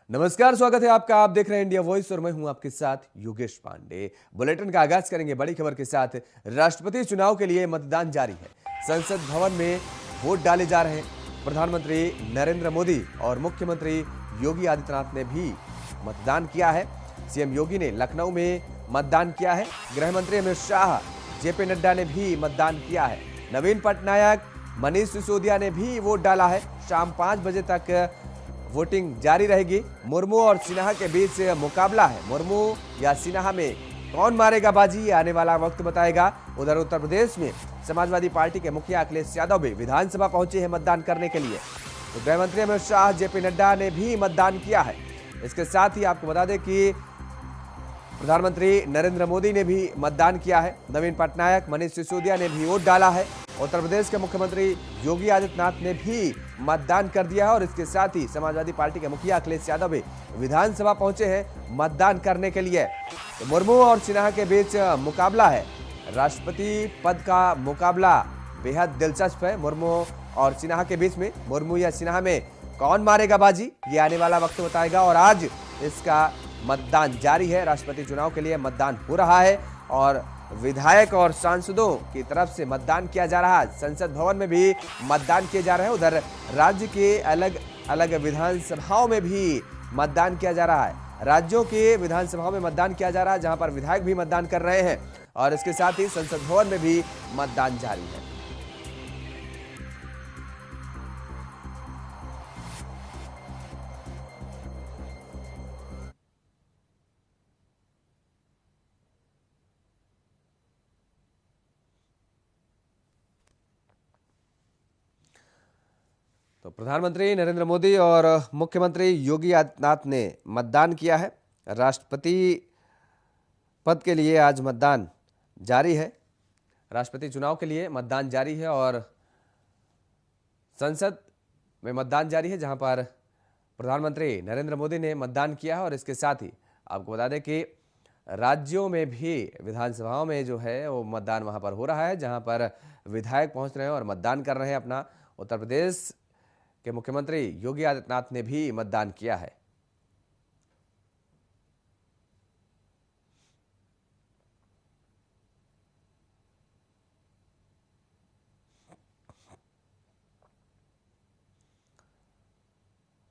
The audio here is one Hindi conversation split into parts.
नमस्कार, स्वागत है आपका। आप देख रहे हैं इंडिया वॉइस और मैं हूं आपके साथ योगेश पांडे। बुलेटिन का आगाज करेंगे बड़ी खबर के साथ। राष्ट्रपति चुनाव के लिए मतदान जारी है। संसद भवन में वोट डाले जा रहे हैं। प्रधानमंत्री नरेंद्र मोदी और मुख्यमंत्री योगी आदित्यनाथ ने भी मतदान किया है। सीएम योगी ने लखनऊ में मतदान किया है। गृह मंत्री अमित शाह, जेपी नड्डा ने भी मतदान किया है। नवीन पटनायक, मनीष सिसोदिया ने भी वोट डाला है। शाम 5 बजे तक वोटिंग जारी रहेगी। मुर्मू और सिन्हा के बीच मुकाबला है। मुर्मू या सिन्हा में कौन मारेगा बाजी, आने वाला वक्त बताएगा। उधर उत्तर प्रदेश में समाजवादी पार्टी के मुखिया अखिलेश यादव भी विधानसभा पहुंचे हैं मतदान करने के लिए। तो गृह मंत्री अमित शाह, जेपी नड्डा ने भी मतदान किया है। इसके साथ ही आपको बता दें कि प्रधानमंत्री नरेंद्र मोदी ने भी मतदान किया है। नवीन पटनायक, मनीष सिसोदिया ने भी वोट डाला है। उत्तर प्रदेश के मुख्यमंत्री योगी आदित्यनाथ ने भी मतदान कर दिया है और इसके साथ ही समाजवादी पार्टी के मुखिया अखिलेश यादव भी विधानसभा पहुंचे हैं मतदान करने के लिए। तो मुर्मू और सिन्हा के बीच मुकाबला है। राष्ट्रपति पद का मुकाबला बेहद दिलचस्प है। मुर्मू और सिन्हा के बीच में, मुर्मू या सिन्हा में कौन मारेगा बाजी, ये आने वाला वक्त बताएगा। और आज इसका मतदान जारी है। राष्ट्रपति चुनाव के लिए मतदान हो रहा है और विधायक और सांसदों की तरफ से मतदान किया जा रहा है। संसद भवन में भी मतदान किए जा रहे हैं। उधर राज्य के अलग अलग विधानसभाओं में भी मतदान किया जा रहा है। राज्यों के विधानसभाओं में मतदान किया जा रहा है, जहां पर विधायक भी मतदान कर रहे हैं। और इसके साथ ही संसद भवन में भी मतदान जारी है। तो प्रधानमंत्री नरेंद्र मोदी और मुख्यमंत्री योगी आदित्यनाथ ने मतदान किया है। राष्ट्रपति पद के लिए आज मतदान जारी है। राष्ट्रपति चुनाव के लिए मतदान जारी है और संसद में मतदान जारी है, जहां पर प्रधानमंत्री नरेंद्र मोदी ने मतदान किया है। और इसके साथ ही आपको बता दें कि राज्यों में भी विधानसभाओं में जो है वो मतदान वहां पर हो रहा है, जहां पर विधायक पहुंच रहे हैं और मतदान कर रहे हैं अपना। उत्तर प्रदेश के मुख्यमंत्री योगी आदित्यनाथ ने भी मतदान किया है।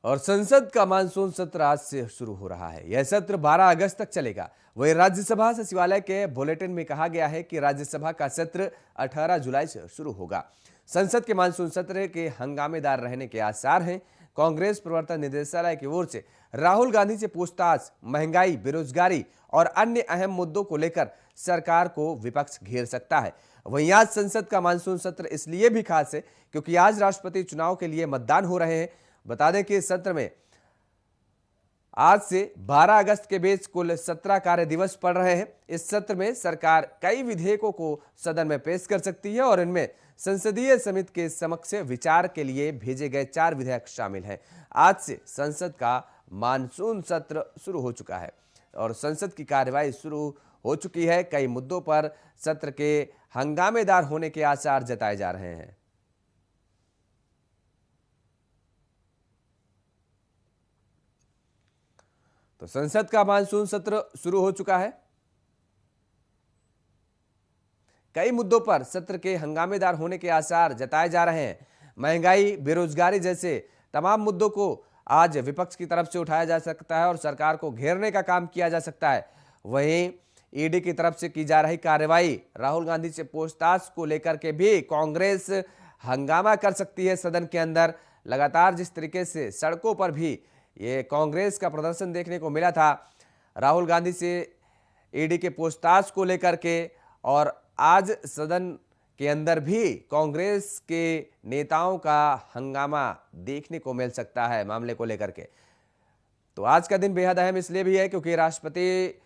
और संसद का मानसून सत्र आज से शुरू हो रहा है। यह सत्र 12 अगस्त तक चलेगा। वहीं राज्यसभा सचिवालय के बुलेटिन में कहा गया है कि राज्यसभा का सत्र 18 जुलाई से शुरू होगा। संसद के मानसून सत्र के हंगामेदार रहने के आसार हैं। कांग्रेस प्रवर्तन निदेशालय की ओर से राहुल गांधी से पूछताछ, महंगाई, बेरोजगारी और अन्य अहम मुद्दों को लेकर सरकार को विपक्ष घेर सकता है। वहीं आज संसद का मानसून सत्र इसलिए भी खास है क्योंकि आज राष्ट्रपति चुनाव के लिए मतदान हो रहे हैं। बता दें कि इस सत्र में आज से 12 अगस्त के बीच कुल 17 कार्य दिवस पड़ रहे हैं। इस सत्र में सरकार कई विधेयकों को सदन में पेश कर सकती है और इनमें संसदीय समिति के समक्ष विचार के लिए भेजे गए 4 विधेयक शामिल हैं। आज से संसद का मानसून सत्र शुरू हो चुका है और संसद की कार्यवाही शुरू हो चुकी है। कई मुद्दों पर सत्र के हंगामेदार होने के आसार जताए जा रहे हैं। तो संसद का मानसून सत्र शुरू हो चुका है। कई मुद्दों पर सत्र के हंगामेदार होने के आसार जताए जा रहे हैं। महंगाई, बेरोजगारी जैसे तमाम मुद्दों को आज विपक्ष की तरफ से उठाया जा सकता है और सरकार को घेरने का काम किया जा सकता है। वहीं ईडी की तरफ से की जा रही कार्रवाई, राहुल गांधी से पूछताछ को लेकर के भी कांग्रेस हंगामा कर सकती है सदन के अंदर। लगातार जिस तरीके से सड़कों पर भी ये कांग्रेस का प्रदर्शन देखने को मिला था राहुल गांधी से ईडी के पूछताछ को लेकर के, और आज सदन के अंदर भी कांग्रेस के नेताओं का हंगामा देखने को मिल सकता है मामले को लेकर के। तो आज का दिन बेहद अहम इसलिए भी है क्योंकि राष्ट्रपति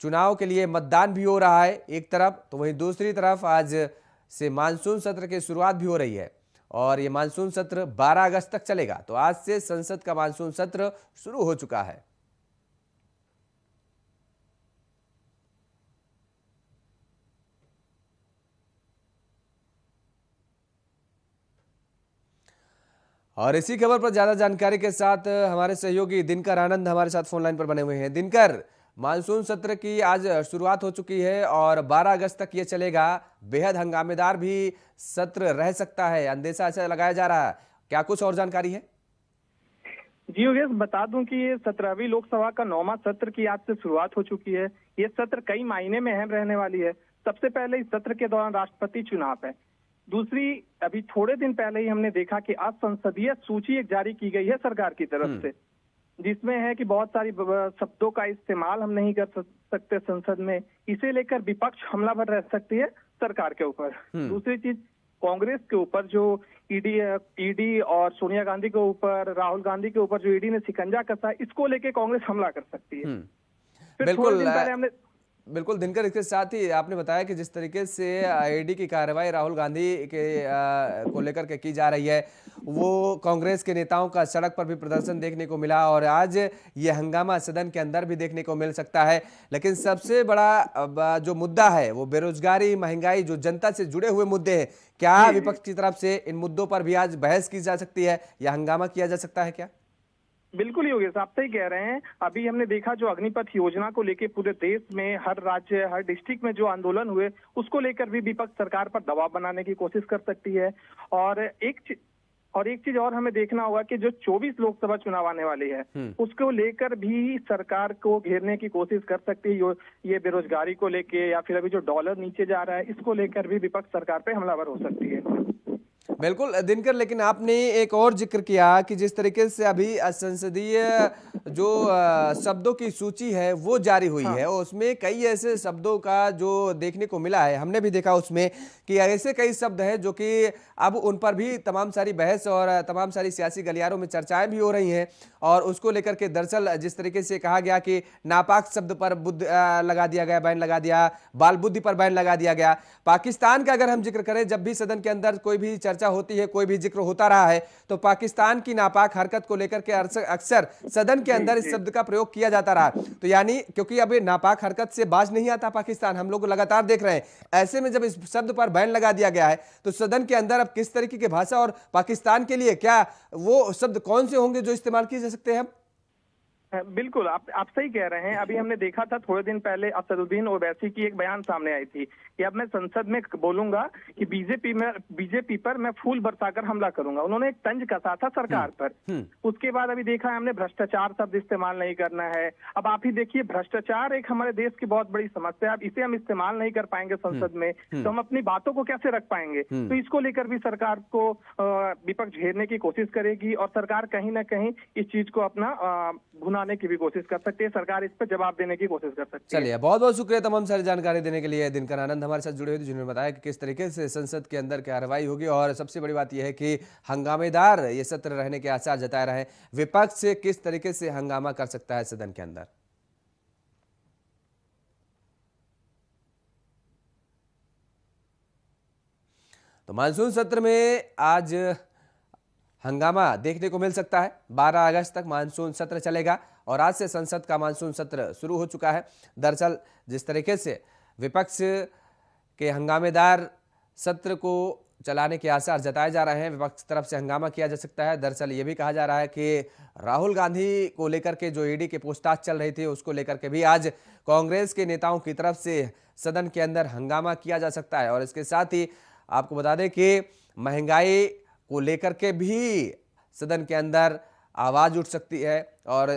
चुनाव के लिए मतदान भी हो रहा है एक तरफ, तो वहीं दूसरी तरफ आज से मानसून सत्र की शुरुआत भी हो रही है और ये मानसून सत्र 12 अगस्त तक चलेगा। तो आज से संसद का मानसून सत्र शुरू हो चुका है। और इसी खबर पर ज्यादा जानकारी के साथ हमारे सहयोगी दिनकर आनंद हमारे साथ फोन लाइन पर बने हुए हैं। दिनकर, मानसून सत्र की आज शुरुआत हो चुकी है और 12 अगस्त तक ये चलेगा। बेहद हंगामेदार भी सत्र रह सकता है, अंदेशा ऐसा लगाया जा रहा है। क्या कुछ और जानकारी है? जी योगेश, बता दूं कि ये 17वीं लोकसभा का 9वां सत्र की आज से शुरुआत हो चुकी है। ये सत्र कई मायने में अहम रहने वाली है। सबसे पहले इस सत्र के दौरान राष्ट्रपति चुनाव है। दूसरी, अभी थोड़े दिन पहले ही हमने देखा कि आज संसदीय सूची एक जारी की गई है सरकार की तरफ से, जिसमें है कि बहुत सारी शब्दों का इस्तेमाल हम नहीं कर सकते संसद में। इसे लेकर विपक्ष हमलावर रह सकती है सरकार के ऊपर। दूसरी चीज, कांग्रेस के ऊपर जो ईडी और सोनिया गांधी के ऊपर, राहुल गांधी के ऊपर जो ईडी ने शिकंजा कसा है, इसको लेके कांग्रेस हमला कर सकती है। फिर थोड़े दिन पहले हमने बिल्कुल दिनकर, इसके साथ ही आपने बताया कि जिस तरीके से ईडी की कार्रवाई राहुल गांधी के को लेकर के की जा रही है, वो कांग्रेस के नेताओं का सड़क पर भी प्रदर्शन देखने को मिला और आज ये हंगामा सदन के अंदर भी देखने को मिल सकता है। लेकिन सबसे बड़ा जो मुद्दा है वो बेरोजगारी, महंगाई, जो जनता से जुड़े हुए मुद्दे हैं। क्या विपक्ष की तरफ से इन मुद्दों पर भी आज बहस की जा सकती है या हंगामा किया जा सकता है क्या? बिल्कुल योगेश, आप सही कह रहे हैं। अभी हमने देखा जो अग्निपथ योजना को लेकर पूरे देश में हर राज्य, हर डिस्ट्रिक्ट में जो आंदोलन हुए, उसको लेकर भी विपक्ष सरकार पर दबाव बनाने की कोशिश कर सकती है। और एक चीज और हमें देखना होगा कि जो 24 लोकसभा चुनाव आने वाली है, उसको लेकर भी सरकार को घेरने की कोशिश कर सकती है। ये बेरोजगारी को लेके या फिर अभी जो डॉलर नीचे जा रहा है, इसको लेकर भी विपक्ष सरकार पे हमलावर हो सकती है। बिल्कुल दिनकर, लेकिन आपने एक और जिक्र किया कि जिस तरीके से अभी संसदीय जो शब्दों की सूची है वो जारी हुई है, उसमें कई ऐसे शब्दों का जो देखने को मिला है, हमने भी देखा उसमें कि ऐसे कई शब्द हैं जो कि अब उन पर भी तमाम सारी बहस और तमाम सारी सियासी गलियारों में चर्चाएं भी हो रही हैं। और उसको लेकर के दरअसल जिस तरीके से कहा गया कि नापाक शब्द पर लगा दिया गया, बैन लगा दिया, बाल बुद्धि पर बैन लगा दिया गया। पाकिस्तान का अगर हम जिक्र करें, जब भी सदन के अंदर कोई भी चर्चा होती है, कोई भी जिक्र होता रहा है, तो पाकिस्तान की नापाक हरकत को लेकर के अक्सर सदन के अंदर इस शब्द का प्रयोग किया जाता रहा। तो यानी क्योंकि अब नापाक हरकत से बाज नहीं आता पाकिस्तान, हम लोग लगातार देख रहे हैं। ऐसे में जब इस शब्द पर बैन लगा दिया गया है, तो सदन के अंदर अब किस तरीके की भाषा और पाकिस्तान के लिए क्या वो शब्द कौन से होंगे जो इस्तेमाल किए जा सकते हैं? बिल्कुल, आप सही कह रहे हैं। अभी हमने देखा था थोड़े दिन पहले असदुद्दीन ओवैसी की एक बयान सामने आई थी कि अब मैं संसद में बोलूंगा कि बीजेपी पर मैं फूल बरसाकर हमला करूंगा। उन्होंने एक तंज कसा था सरकार पर। उसके बाद अभी देखा है हमने भ्रष्टाचार शब्द इस्तेमाल नहीं करना है। अब आप ही देखिए, भ्रष्टाचार एक हमारे देश की बहुत बड़ी समस्या है। अब इसे हम इस्तेमाल नहीं कर पाएंगे संसद में, तो हम अपनी बातों को कैसे रख पाएंगे? तो इसको लेकर भी सरकार को विपक्ष घेरने की कोशिश करेगी और सरकार कहीं ना कहीं इस चीज को अपना भुनाने की भी कोशिश कर सकती है। सरकार इस पर जवाब देने की कोशिश कर सकती है। चलिए, बहुत बहुत शुक्रिया तमाम सारी जानकारी देने के लिए। दिनकर आनंद हमारे साथ जुड़े हुए थे, जिन्होंने बताया कि किस तरीके से संसद के अंदर कार्रवाई होगी और सबसे बड़ी बात यह है कि हंगामेदार ये सत्र रहने के आसार जताए रहे। विपक्ष से किस तरीके से हंगामा कर सकता है सदन के अंदर। तो मानसून सत्र में आज हंगामा देखने को मिल सकता है। 12 अगस्त तक मानसून सत्र चलेगा और आज से संसद का मानसून सत्र शुरू हो चुका है। दरअसल जिस तरीके से विपक्ष के हंगामेदार सत्र को चलाने के आसार जताए जा रहे हैं, विपक्ष तरफ से हंगामा किया जा सकता है। दरअसल ये भी कहा जा रहा है कि राहुल गांधी को लेकर के जो ईडी के पूछताछ चल रही थी, उसको लेकर के भी आज कांग्रेस के नेताओं की तरफ से सदन के अंदर हंगामा किया जा सकता है। और इसके साथ ही आपको बता दें कि महंगाई को लेकर के भी सदन के अंदर आवाज उठ सकती है और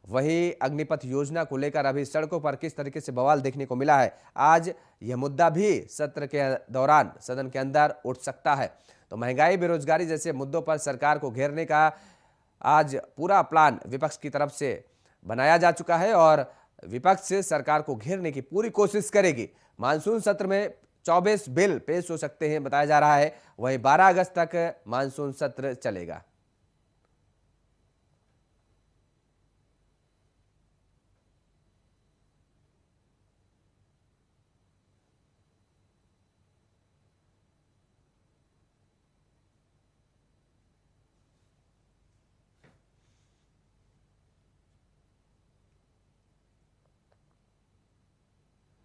वही अग्निपथ योजना को लेकर अभी सड़कों पर किस तरीके से बवाल देखने को मिला है, आज यह मुद्दा भी सत्र के दौरान सदन के अंदर उठ सकता है। तो महंगाई, बेरोजगारी जैसे मुद्दों पर सरकार को घेरने का आज पूरा प्लान विपक्ष की तरफ से बनाया जा चुका है और विपक्ष से सरकार को घेरने की पूरी कोशिश करेगी। मानसून सत्र में 24 बिल पेश हो सकते हैं बताया जा रहा है। वहीं 12 अगस्त तक मानसून सत्र चलेगा।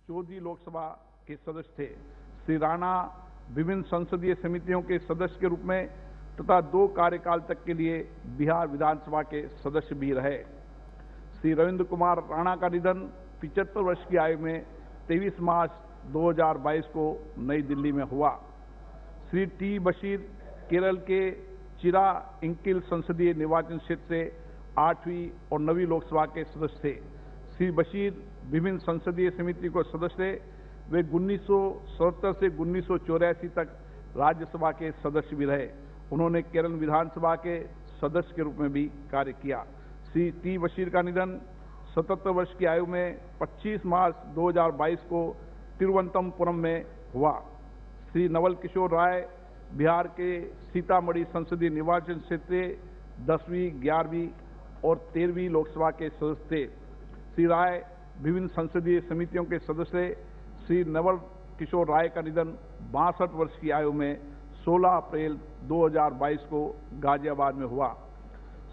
चौधरी लोकसभा के सदस्य थे। श्री राणा विभिन्न संसदीय समितियों के सदस्य के रूप में तथा 2 कार्यकाल तक के लिए बिहार विधानसभा के सदस्य भी रहे। श्री रविंद्र कुमार राणा का निधन 75 वर्ष की आयु में 23 मार्च 2022 को नई दिल्ली में हुआ। श्री टी बशीर केरल के चिरा इंकिल संसदीय निर्वाचन क्षेत्र से 8वीं और 9वीं लोकसभा के सदस्य थे। श्री बशीर विभिन्न संसदीय समिति को सदस्य थे। वे 1977 से 1984 तक राज्यसभा के सदस्य भी रहे। उन्होंने केरल विधानसभा के सदस्य के रूप में भी कार्य किया। श्री टी बशीर का निधन 77 वर्ष की आयु में 25 मार्च 2022 को तिरुवनंतपुरम में हुआ। श्री नवल किशोर राय बिहार के सीतामढ़ी संसदीय निर्वाचन क्षेत्र से 10वीं, 11वीं और 13वीं लोकसभा के सदस्य थे। श्री राय विभिन्न संसदीय समितियों के सदस्य थे। श्री नवल किशोर राय का निधन 62 वर्ष की आयु में 16 अप्रैल 2022 को गाजियाबाद में हुआ।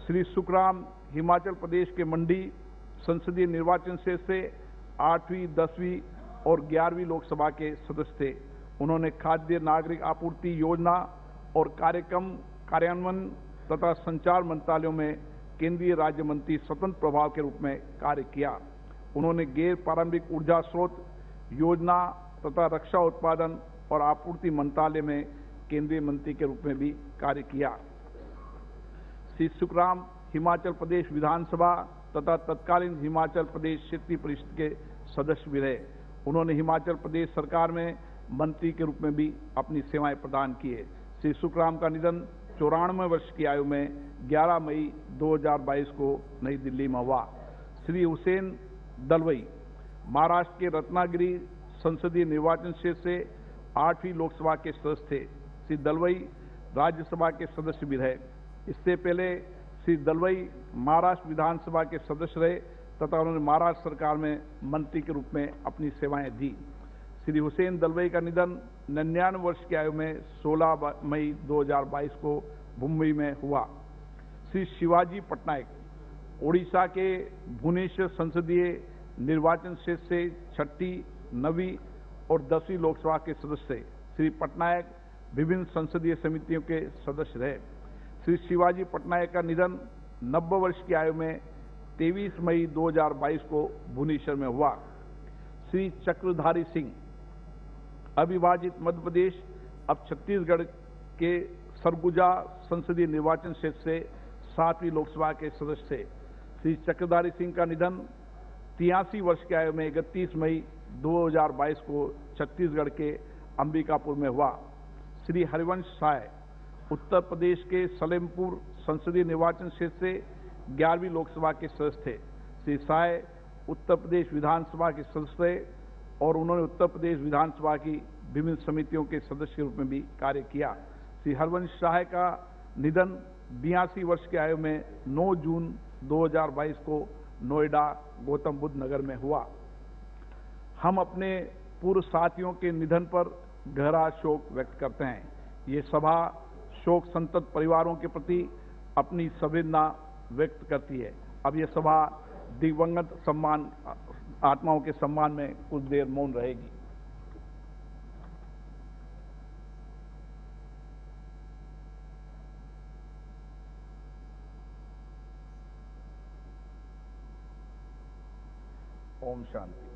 श्री सुखराम हिमाचल प्रदेश के मंडी संसदीय निर्वाचन क्षेत्र से 8वीं, 10वीं और 11वीं लोकसभा के सदस्य थे। उन्होंने खाद्य नागरिक आपूर्ति योजना और कार्यक्रम कार्यान्वयन तथा संचार मंत्रालयों में केंद्रीय राज्य मंत्री स्वतंत्र प्रभाव के रूप में कार्य किया। उन्होंने गैर पारंपरिक ऊर्जा स्रोत योजना तथा रक्षा उत्पादन और आपूर्ति मंत्रालय में केंद्रीय मंत्री के रूप में भी कार्य किया। श्री सुखराम हिमाचल प्रदेश विधानसभा तथा तत्कालीन हिमाचल प्रदेश क्षेत्रीय परिषद के सदस्य भी रहे। उन्होंने हिमाचल प्रदेश सरकार में मंत्री के रूप में भी अपनी सेवाएं प्रदान की है। श्री सुखराम का निधन 94 वर्ष की आयु में 11 मई 2022 को नई दिल्ली में हुआ। श्री हुसैन दलवई महाराष्ट्र के रत्नागिरी संसदीय निर्वाचन क्षेत्र से 8वीं लोकसभा के सदस्य थे। श्री दलवई राज्यसभा के सदस्य भी रहे। इससे पहले श्री दलवई महाराष्ट्र विधानसभा के सदस्य रहे तथा उन्होंने महाराष्ट्र सरकार में मंत्री के रूप में अपनी सेवाएं दी। श्री हुसैन दलवई का निधन 99 वर्ष की आयु में 16 मई 2022 को मुंबई में हुआ। श्री शिवाजी पटनायक ओडिशा के भुवनेश्वर संसदीय निर्वाचन क्षेत्र से 6ठी, 9वीं और 10वीं लोकसभा के सदस्य थे। श्री पटनायक विभिन्न संसदीय समितियों के सदस्य रहे। श्री शिवाजी पटनायक का निधन 90 वर्ष की आयु में 23 मई 2022 को भुवनेश्वर में हुआ। श्री चक्रधारी सिंह अविभाजित मध्य प्रदेश अब छत्तीसगढ़ के सरगुजा संसदीय निर्वाचन क्षेत्र से 7वीं लोकसभा के सदस्य थे। श्री चक्रधारी सिंह का निधन 83 वर्ष की आयु में 31 मई 2022 को छत्तीसगढ़ के अंबिकापुर में हुआ। श्री हरिवंश साय उत्तर प्रदेश के सलेमपुर संसदीय निर्वाचन क्षेत्र से 11वीं लोकसभा के सदस्य थे। श्री साय उत्तर प्रदेश विधानसभा के सदस्य थे और उन्होंने उत्तर प्रदेश विधानसभा की विभिन्न समितियों के सदस्य के रूप में भी कार्य किया। श्री हरवंश साय का निधन 82 वर्ष की आयु में 9 जून 2022 को नोएडा गौतम बुद्ध नगर में हुआ। हम अपने पूर्व साथियों के निधन पर गहरा शोक व्यक्त करते हैं। ये सभा शोक संतप्त परिवारों के प्रति अपनी संवेदना व्यक्त करती है। अब यह सभा दिवंगत सम्मान आत्माओं के सम्मान में कुछ देर मौन रहेगी। ओम शांति।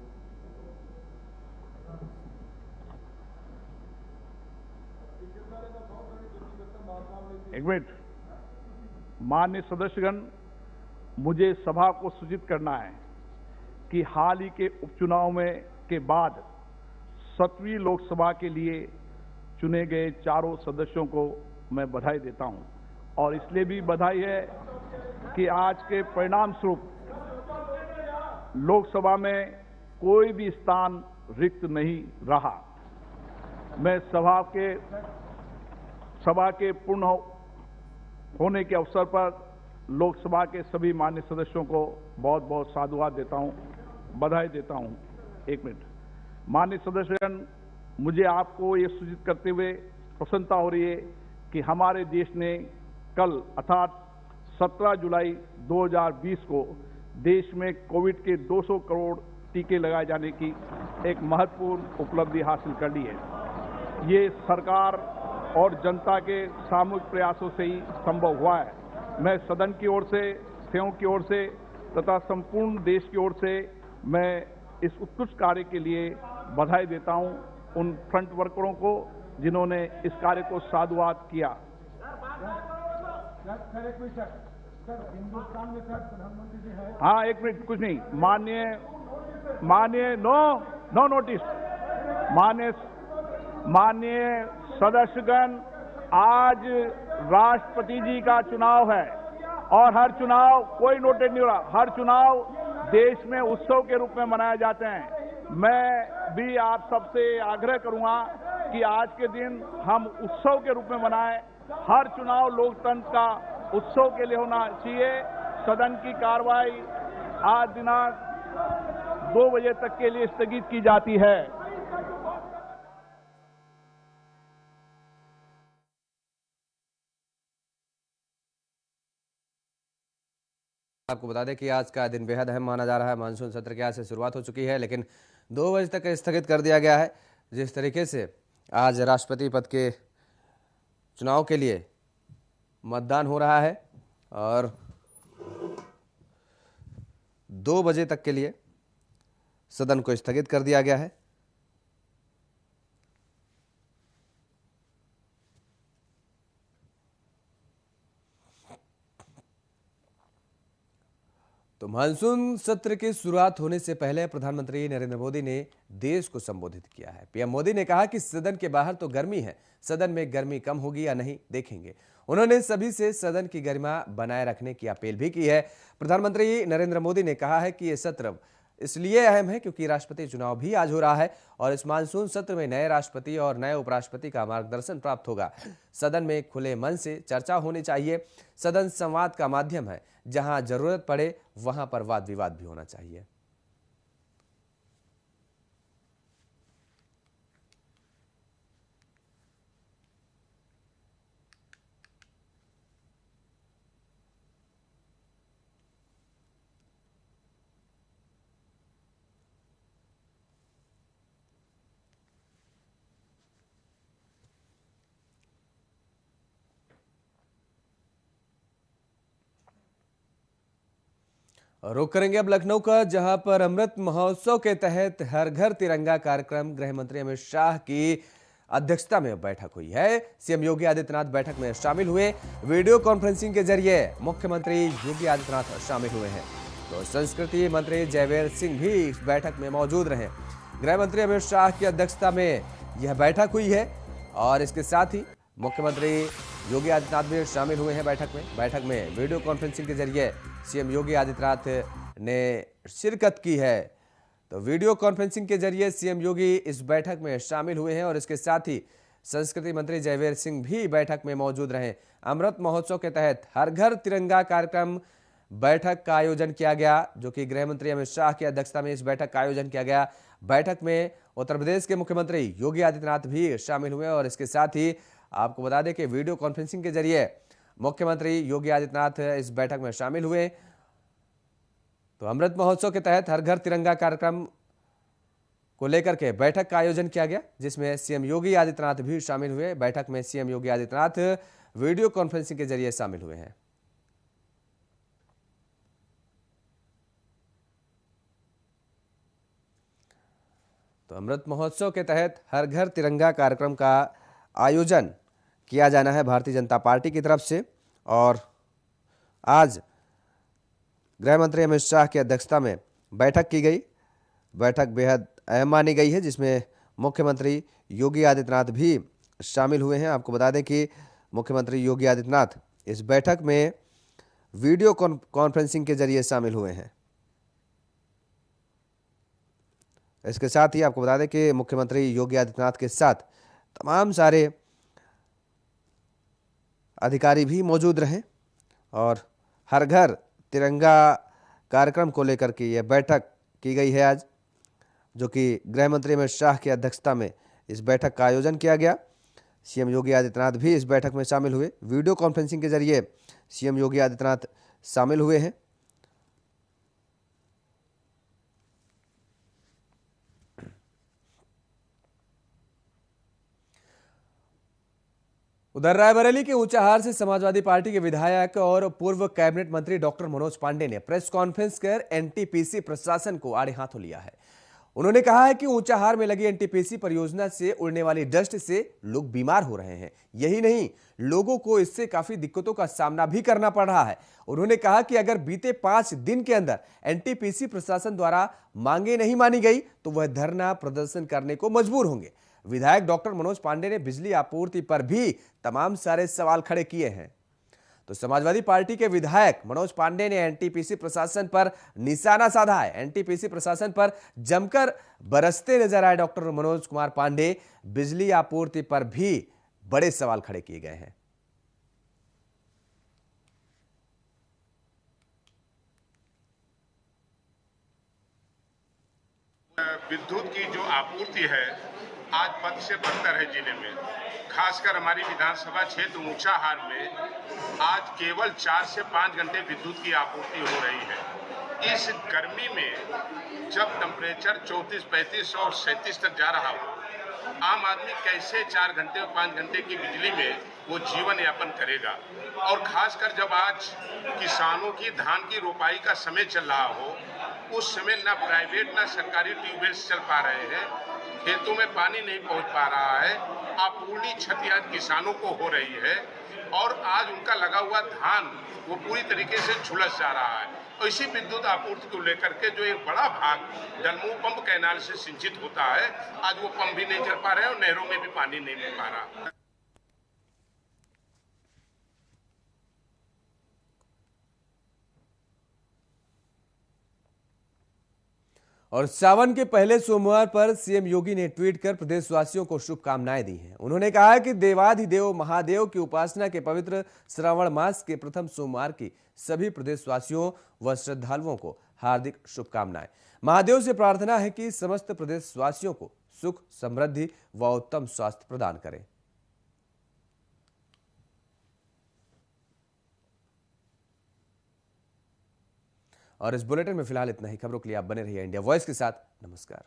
एक मिनट, माननीय सदस्यगण, मुझे सभा को सूचित करना है कि हाल ही के उपचुनाव में के बाद 7वीं लोकसभा के लिए चुने गए चारों सदस्यों को मैं बधाई देता हूं और इसलिए भी बधाई है कि आज के परिणाम स्वरूप लोकसभा में कोई भी स्थान रिक्त नहीं रहा। मैं सभा के पूर्ण होने के अवसर पर लोकसभा के सभी मान्य सदस्यों को बहुत बहुत साधुवाद देता हूं, बधाई देता हूं। एक मिनट, माननीय सदस्यगण, मुझे आपको ये सूचित करते हुए प्रसन्नता हो रही है कि हमारे देश ने कल अर्थात 17 जुलाई 2020 को देश में कोविड के 200 करोड़ टीके लगाए जाने की एक महत्वपूर्ण उपलब्धि हासिल कर ली है। ये सरकार और जनता के सामूहिक प्रयासों से ही संभव हुआ है। मैं सदन की ओर से, सेवों की ओर से तथा संपूर्ण देश की ओर से मैं इस उत्कृष्ट कार्य के लिए बधाई देता हूं उन फ्रंट वर्करों को जिन्होंने इस कार्य को साधुवाद किया। हिंदुस्तान में सर प्रधानमंत्री जी है। हाँ, एक मिनट, कुछ नहीं। माननीय नो नोटिस। माननीय सदस्यगण, आज राष्ट्रपति जी का चुनाव है और हर चुनाव कोई नोटेड नहीं हो रहा, हर चुनाव देश में उत्सव के रूप में मनाए जाते हैं। मैं भी आप सबसे आग्रह करूंगा कि आज के दिन हम उत्सव के रूप में मनाएं। हर चुनाव लोकतंत्र का उत्सव के लिए होना चाहिए। सदन की कार्रवाई आज दिनांक 2 बजे तक के लिए स्थगित की जाती है। आपको बता दें कि आज का दिन बेहद अहम माना जा रहा है। मानसून सत्र की आज से शुरुआत हो चुकी है, लेकिन 2 बजे तक स्थगित कर दिया गया है। जिस तरीके से आज राष्ट्रपति पद के चुनाव के लिए मतदान हो रहा है और 2 बजे तक के लिए सदन को स्थगित कर दिया गया है। तो मानसून सत्र की शुरुआत होने से पहले प्रधानमंत्री नरेंद्र मोदी ने देश को संबोधित किया है। पीएम मोदी ने कहा कि सदन के बाहर तो गर्मी है, सदन में गर्मी कम होगी या नहीं देखेंगे। उन्होंने सभी से सदन की गरिमा बनाए रखने की अपील भी की है। प्रधानमंत्री नरेंद्र मोदी ने कहा है कि यह सत्र इसलिए अहम है क्योंकि राष्ट्रपति चुनाव भी आज हो रहा है और इस मानसून सत्र में नए राष्ट्रपति और नए उपराष्ट्रपति का मार्गदर्शन प्राप्त होगा। सदन में खुले मन से चर्चा होनी चाहिए। सदन संवाद का माध्यम है, जहां जरूरत पड़े वहां पर वाद विवाद भी होना चाहिए। रुख करेंगे अब लखनऊ का, जहां पर अमृत महोत्सव के तहत हर घर तिरंगा कार्यक्रम गृह मंत्री अमित शाह की अध्यक्षता में बैठक हुई है। सीएम योगी आदित्यनाथ बैठक में शामिल हुए। वीडियो कॉन्फ्रेंसिंग के जरिए मुख्यमंत्री योगी आदित्यनाथ शामिल हुए हैं। तो संस्कृति मंत्री जयवीर सिंह भी इस बैठक में मौजूद रहे। गृह मंत्री अमित शाह की अध्यक्षता में यह बैठक हुई है और इसके साथ ही मुख्यमंत्री योगी आदित्यनाथ भी शामिल हुए हैं बैठक में वीडियो कॉन्फ्रेंसिंग के जरिए सीएम योगी आदित्यनाथ ने शिरकत की है। तो वीडियो कॉन्फ्रेंसिंग के जरिए सीएम योगी इस बैठक में शामिल हुए हैं और इसके साथ ही संस्कृति मंत्री जयवीर सिंह भी बैठक में मौजूद रहे। अमृत महोत्सव के तहत हर घर तिरंगा कार्यक्रम बैठक का आयोजन किया गया, जो कि गृह मंत्री अमित शाह की अध्यक्षता में इस बैठक का आयोजन किया गया। बैठक में उत्तर प्रदेश के मुख्यमंत्री योगी आदित्यनाथ भी शामिल हुए और इसके साथ ही आपको बता दें कि वीडियो कॉन्फ्रेंसिंग के जरिए मुख्यमंत्री योगी आदित्यनाथ इस बैठक में शामिल हुए। तो अमृत महोत्सव के तहत हर घर तिरंगा कार्यक्रम को लेकर के बैठक का आयोजन किया गया, जिसमें सीएम योगी आदित्यनाथ भी शामिल हुए। बैठक में CM Yogi Adityanath video conferencing के जरिए शामिल हुए हैं। तो अमृत महोत्सव के तहत हर घर तिरंगा कार्यक्रम का आयोजन किया जाना है भारतीय जनता पार्टी की तरफ से और आज गृह मंत्री अमित शाह की अध्यक्षता में बैठक की गई। बैठक बेहद अहम मानी गई है, जिसमें मुख्यमंत्री योगी आदित्यनाथ भी शामिल हुए हैं। आपको बता दें कि मुख्यमंत्री योगी आदित्यनाथ इस बैठक में वीडियो कॉन्फ्रेंसिंग के जरिए शामिल हुए हैं। इसके साथ ही आपको बता दें कि मुख्यमंत्री योगी आदित्यनाथ के साथ तमाम सारे अधिकारी भी मौजूद रहे और हर घर तिरंगा कार्यक्रम को लेकर के यह बैठक की गई है आज, जो कि गृह मंत्री अमित शाह की अध्यक्षता में इस बैठक का आयोजन किया गया। सीएम योगी आदित्यनाथ भी इस बैठक में शामिल हुए। वीडियो कॉन्फ्रेंसिंग के जरिए सीएम योगी आदित्यनाथ शामिल हुए हैं। उधर रायबरेली के ऊंचाहार से समाजवादी पार्टी के विधायक और पूर्व कैबिनेट मंत्री डॉक्टर मनोज पांडे ने प्रेस कॉन्फ्रेंस कर एनटीपीसी प्रशासन को आड़े हाथों लिया है। उन्होंने कहा है कि ऊंचाहार में लगी एनटीपीसी परियोजना से उड़ने वाली डस्ट से लोग बीमार हो रहे हैं। यही नहीं, लोगों को इससे काफी दिक्कतों का सामना भी करना पड़ रहा है। उन्होंने कहा कि अगर बीते 5 दिन के अंदर एनटीपीसी प्रशासन द्वारा मांगे नहीं मानी गई तो वह धरना प्रदर्शन करने को मजबूर होंगे। विधायक डॉक्टर मनोज पांडे ने बिजली आपूर्ति पर भी तमाम सारे सवाल खड़े किए हैं। तो समाजवादी पार्टी के विधायक मनोज पांडे ने एनटीपीसी प्रशासन पर निशाना साधा है। एनटीपीसी प्रशासन पर जमकर बरसते नजर आए डॉक्टर मनोज कुमार पांडे। बिजली आपूर्ति पर भी बड़े सवाल खड़े किए गए हैं। विद्युत की जो आपूर्ति है आज बद से बदतर है जिले में। खासकर हमारी विधानसभा क्षेत्र ऊंचाहार में आज केवल 4 से 5 घंटे विद्युत की आपूर्ति हो रही है। इस गर्मी में जब टेम्परेचर 34, 35 और 37 तक जा रहा हो, आम आदमी कैसे 4 घंटे और 5 घंटे की बिजली में वो जीवन यापन करेगा। और खासकर जब आज किसानों की धान की रोपाई का समय चल रहा हो, उस समय ना प्राइवेट ना सरकारी ट्यूबवेल्स चल पा रहे हैं, खेतों में पानी नहीं पहुंच पा रहा है, अपूर्णीय क्षति आज किसानों को हो रही है और आज उनका लगा हुआ धान वो पूरी तरीके से झुलस जा रहा है। और इसी विद्युत आपूर्ति को लेकर के जो एक बड़ा भाग डलमू पंप कैनाल से सिंचित होता है, आज वो पंप भी नहीं चल पा रहे हैं और नहरों में भी पानी नहीं मिल पा रहा। और सावन के पहले सोमवार पर सीएम योगी ने ट्वीट कर प्रदेशवासियों को शुभकामनाएं दी हैं। उन्होंने कहा कि देवाधिदेव महादेव की उपासना के पवित्र श्रावण मास के प्रथम सोमवार की सभी प्रदेशवासियों व श्रद्धालुओं को हार्दिक शुभकामनाएं। महादेव से प्रार्थना है कि समस्त प्रदेशवासियों को सुख, समृद्धि व उत्तम स्वास्थ्य प्रदान करें। और इस बुलेटिन में फिलहाल इतना ही। खबरों के लिए आप बने रहिए इंडिया वॉइस के साथ। नमस्कार।